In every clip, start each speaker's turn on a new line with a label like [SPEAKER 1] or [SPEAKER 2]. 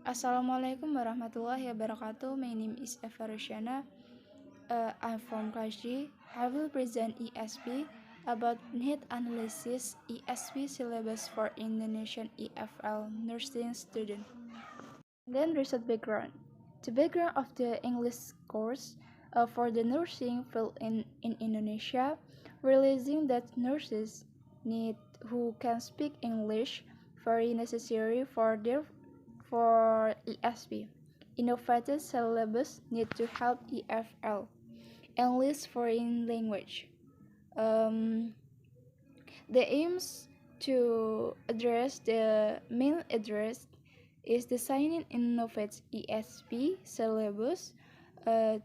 [SPEAKER 1] Assalamualaikum warahmatullahi wabarakatuh. My name is Eva Roshana. I'm from KSG. I will present ESP about need analysis ESP syllabus for Indonesian EFL nursing student. Then research background. The background of the English course for the nursing field in Indonesia, realizing that nurses need who can speak English very necessary for ESP. Innovative syllabus need to help EFL, English foreign language. The aims to address the main address is designing innovative ESP syllabus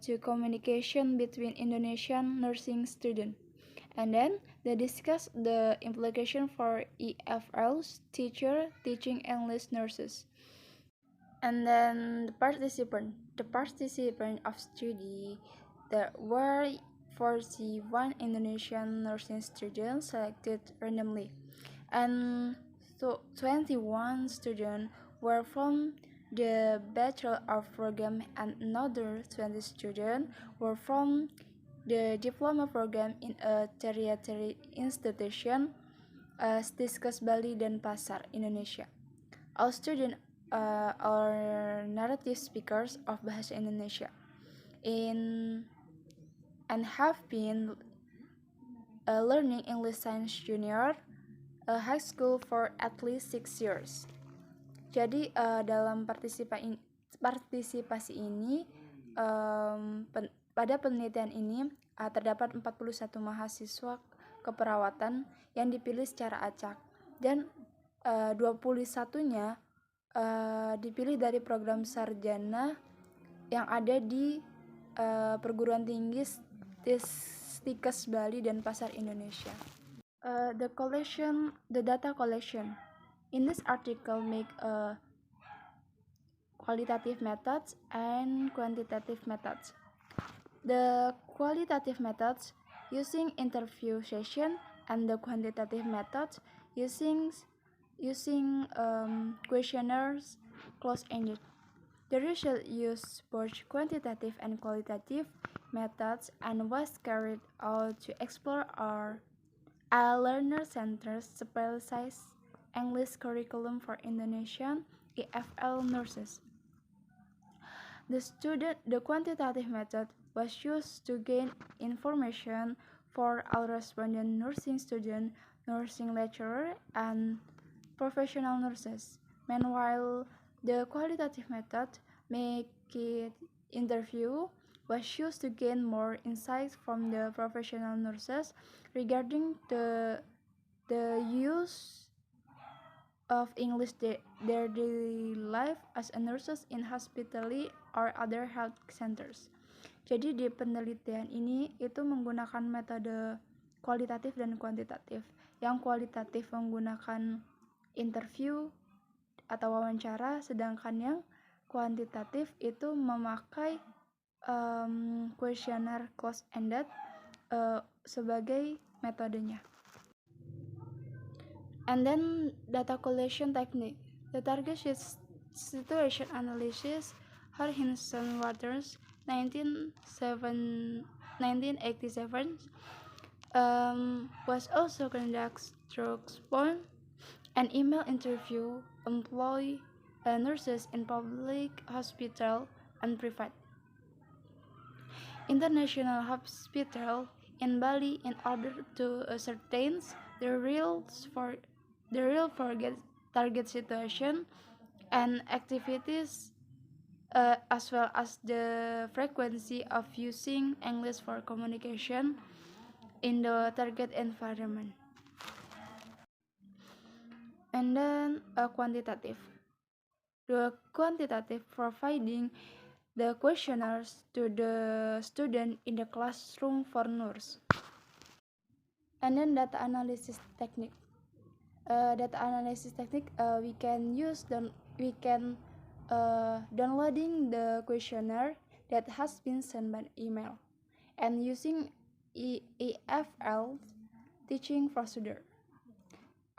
[SPEAKER 1] to communication between Indonesian nursing students. And then they discuss the implication for EFL's teacher teaching English nurses. And then the participant of study, there were 41 Indonesian nursing students selected randomly, and so 21 students were from the Bachelor of Program and another 20 students were from the diploma program in a tertiary institution as discussed Bali dan Pasar, Indonesia. All students are native speakers of Bahasa Indonesia and have been learning English Science Junior high school for at least 6 years. Jadi dalam partisipasi ini pada penelitian ini terdapat 41 mahasiswa keperawatan yang dipilih secara acak dan 21-nya dipilih dari program sarjana yang ada di perguruan tinggi Stikes Bali dan Pasar Indonesia. The data collection. In this article make qualitative methods and quantitative methods. The qualitative methods using interview session and the quantitative methods using questionnaires close-ended. The research used both quantitative and qualitative methods and was carried out to explore our learner centers specialized English curriculum for Indonesian EFL nurses. The quantitative method was used to gain information for our respondent nursing student, nursing lecturer, and professional nurses. Meanwhile, the qualitative method, make it interview, was used to gain more insights from the professional nurses regarding the use of English their daily life as a nurses in hospital or other health centers. Jadi di penelitian ini itu menggunakan metode kualitatif dan kuantitatif. Yang kualitatif menggunakan interview atau wawancara, sedangkan yang kuantitatif itu memakai questionnaire close-ended sebagai metodenya. And then data collection technique. The target situation analysis, Harrison Waters, 1987, was also conducted through phone and email interview employee nurses in public hospital and private international hospital in Bali in order to ascertain the real target situation and activities as well as the frequency of using English for communication in the target environment. And then quantitative. The quantitative providing the questionnaires to the student in the classroom for nurse. And then data analysis technique. We can downloading the questionnaire that has been sent by email and using EFL teaching procedure.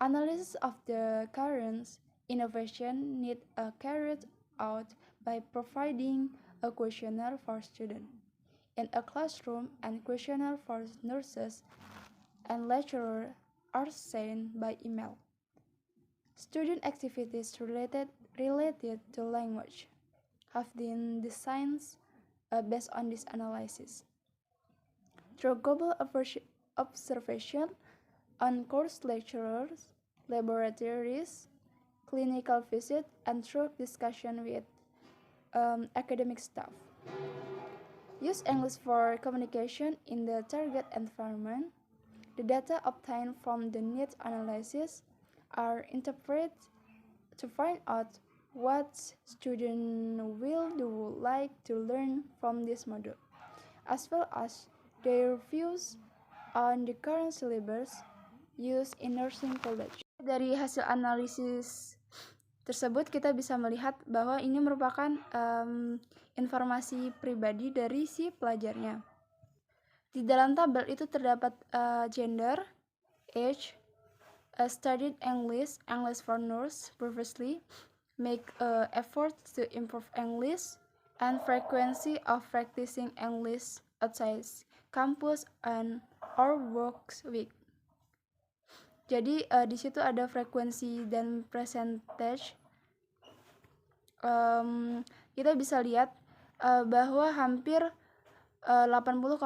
[SPEAKER 1] Analysis of the current innovation need carried out by providing a questionnaire for students in a classroom, and questionnaire for nurses and lecturers are sent by email. Student activities related to language have been designed based on this analysis. Through global observation on course lecturers, laboratories, clinical visits, and through discussion with academic staff. Use English for communication in the target environment. The data obtained from the needs analysis are interpreted to find out what students will like to learn from this module, as well as their views on the current syllabus used in nursing college. Dari hasil analisis tersebut kita bisa melihat bahwa ini merupakan informasi pribadi dari si pelajarnya. Di dalam tabel itu terdapat gender, age, studied English for nurse previously, make effort to improve English, and frequency of practicing English outside campus and or work week. Jadi di situ ada frekuensi dan percentage. Kita bisa lihat bahwa hampir 80,4%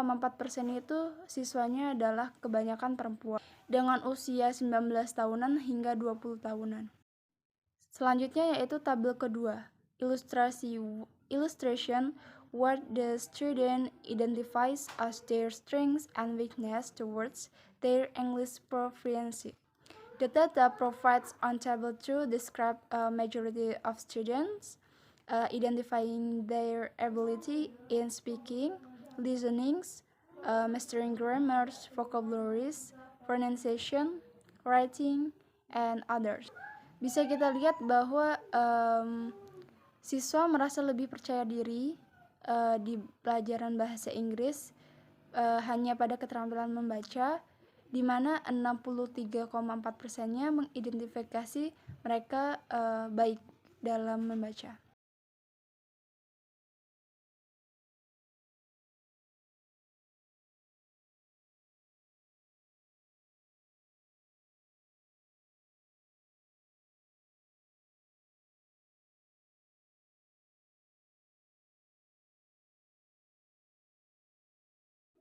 [SPEAKER 1] itu siswanya adalah kebanyakan perempuan dengan usia 19 tahunan hingga 20 tahunan. Selanjutnya yaitu tabel kedua, illustration what the student identifies as their strengths and weakness towards their English proficiency. The data provides on table 2 describe a majority of students identifying their ability in speaking, listening, mastering grammars, vocabularies, pronunciation, writing, and others. Bisa kita lihat bahwa siswa merasa lebih percaya diri di pelajaran bahasa Inggris hanya pada keterampilan membaca, di mana 63,4%-nya mengidentifikasi mereka baik dalam membaca.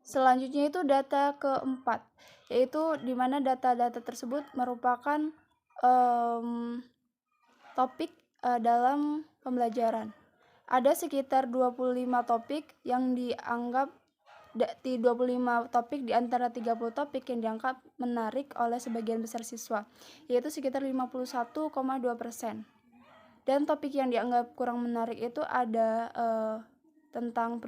[SPEAKER 1] Selanjutnya itu data keempat, yaitu di mana data-data tersebut merupakan topik dalam pembelajaran. Ada sekitar 25 topik yang dianggap di 25 topik di antara 30 topik yang dianggap menarik oleh sebagian besar siswa, yaitu sekitar 51,2%. Dan topik yang dianggap kurang menarik itu ada tentang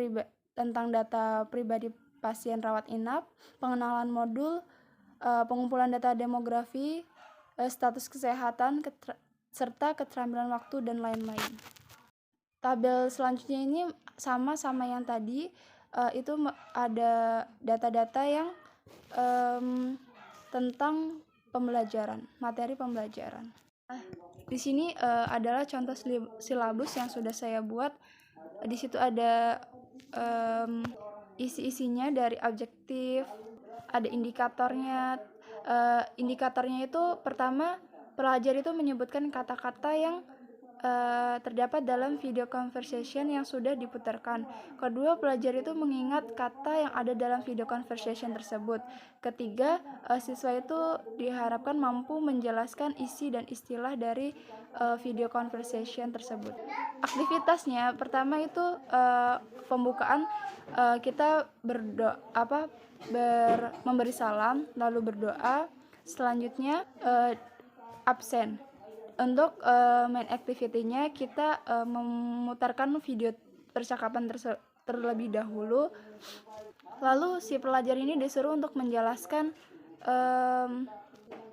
[SPEAKER 1] data pribadi pasien rawat inap, pengenalan modul, pengumpulan data demografi, status kesehatan, serta keterampilan waktu dan lain-lain. Tabel selanjutnya ini sama yang tadi, itu ada data-data yang tentang pembelajaran, materi pembelajaran. Di sini adalah contoh silabus yang sudah saya buat. Di situ ada isi-isinya dari objektif, ada indikatornya. Indikatornya itu pertama, pelajar itu menyebutkan kata-kata yang terdapat dalam video conversation yang sudah diputarkan. Kedua, pelajar itu mengingat kata yang ada dalam video conversation tersebut. Ketiga, siswa itu diharapkan mampu menjelaskan isi dan istilah dari video conversation tersebut. Aktivitasnya pertama itu pembukaan, kita memberi salam lalu berdoa. Selanjutnya absen. Untuk main activity-nya kita memutarkan video percakapan terlebih dahulu. Lalu si pelajar ini disuruh untuk menjelaskan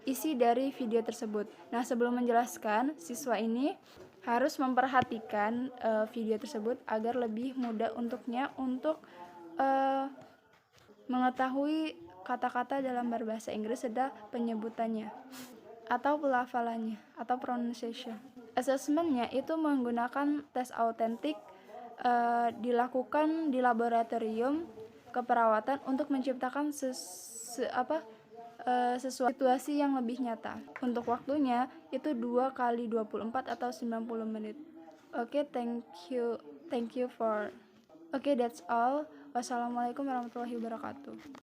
[SPEAKER 1] isi dari video tersebut. Nah, sebelum menjelaskan, siswa ini harus memperhatikan video tersebut agar lebih mudah untuknya untuk mengetahui kata-kata dalam berbahasa Inggris serta penyebutannya atau pelafalannya atau pronunciation. Asesmennya itu menggunakan tes autentik dilakukan di laboratorium keperawatan untuk menciptakan sesuatu situasi yang lebih nyata. Untuk waktunya itu 2 kali 24 atau 90 menit. Oke, thank you for. Oke, that's all. Wassalamualaikum warahmatullahi wabarakatuh.